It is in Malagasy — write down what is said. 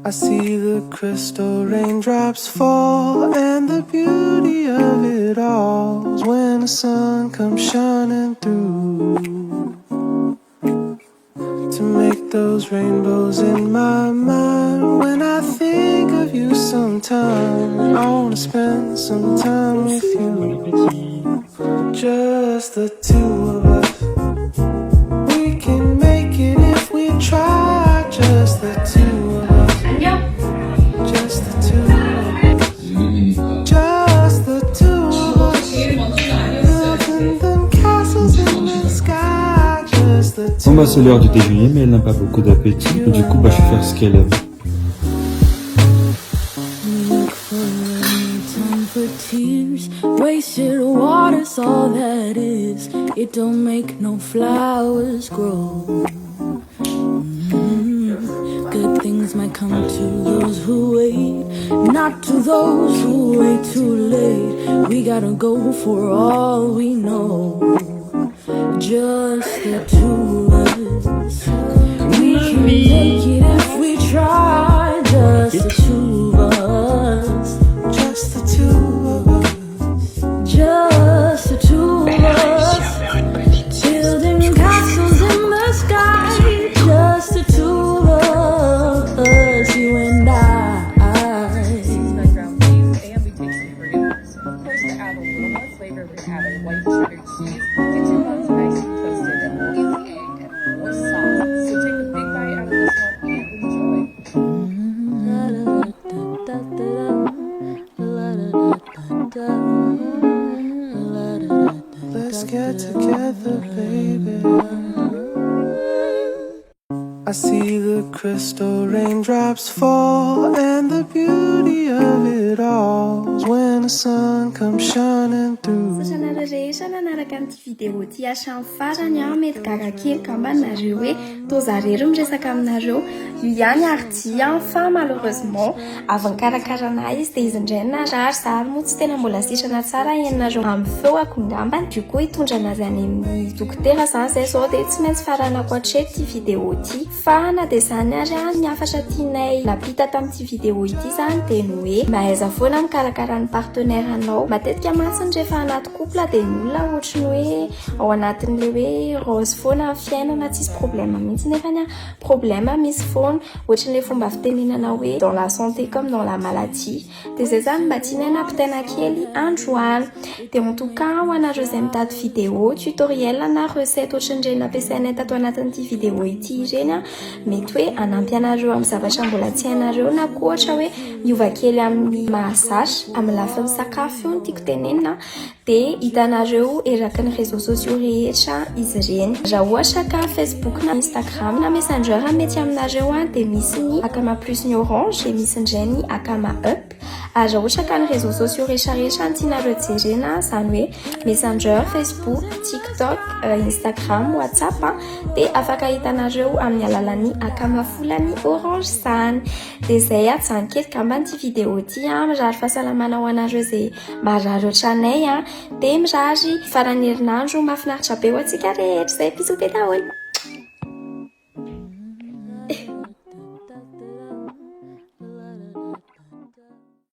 I see the crystal raindrops fall, and the beauty of it all is when the sun comes shining through to make those rainbows in my mind. When I think of you sometime, I wanna spend some time with you, just the two of us. We can make it if we try, just the two of us. Just the two of us. Just the two of us. Building them castles in the sky. Just the two. Bon bah c'est l'heure du déjeuner, mais elle n'a pas beaucoup d'appétit, et du coup bah je vais faire ce qu'elle aime. Wasted water's all that is. It don't make no flowers grow. Good things might come to those who wait, not to those who wait too late. We gotta go for all we know, just the two of us. We can make it if we try, just the two of us. Just the two of us. Just the two of us, building castles in the sky. Just the two of us, you and I. Ground cheese, and we take some fruit. Of course, to add a little more flavor, we add a white cheddar cheese. Get your buns nice and toasted, and we'll use the egg and more sauce. So take a big bite out of this one and enjoy. Let's get together, baby. I see the crystal raindrops fall, and the beauty of it all is when the sun comes shining through. Sasanarana rehetra nanaraka an'ity vidéo ty hatramin'ny farany mety gaga kely kambanareo hoe tozarero miresaka aminareo io ihany ary dia fa malheureusement avy nikarakarana izy dia izy indray narary zary moa tsy tena mbola sitrana tsara ianareo amin'ny feo akongambany du coup hitondra anazy any amin'ny dokotera zany zay zao dia tsy maintsy faranako hatreto ty vidéo ty fa na dia zany ary ny afatra tianay napita tamin'ity vidéo ity zany dia ny hoe mahaiza foana mikarakara ny partenaire anao matetika matsiny rehefa anaty couple dia ny olona ohatrany hoe ao anatin'le hoe rose foana amin'ny fiainana tsisy problème mihitsy nefany problème misy foana ohatran'le fomba fitenenana hoe dans la santé comme dans la maladie dia zay zany mba tianay nampitaina kely androany dia en tout cas ho anareo izay mitady vidéo tutoriel na recette ohatran'ireny nampiasainay tato anatin'ity vidéo ity ireny mety hoe anampy anareo amin'ny zavatra mbola tsy hainareo na koa ohatra hoe miova kely amin'ny mahazatra amin'ny lafiny sakafo io no tiako tenenina dia hitanareo eraky ny réseaux sociaux rehetra izy ireny raha ohatra ka Facebook na Instagram na Messenger mety aminareo dia misy ny akama plus ny orange dia misy indray ny akama up ary raha ohatra ka ny réseaux sociaux rehetrarehetra ny tianareo jerena zany hoe Messenger, Facebook, TikTok, Instagram, WhatsApp dia afaka hitanareo amin'ny alalan'ny akama folany orange zany dia zay tsany kely kamban'ity vidéo ty mirary fahasalamana ho anareo izay marary ohatranay dia mirary farany herinandro mahafinaritra be ho antsika rehetra zay bisous be daholo.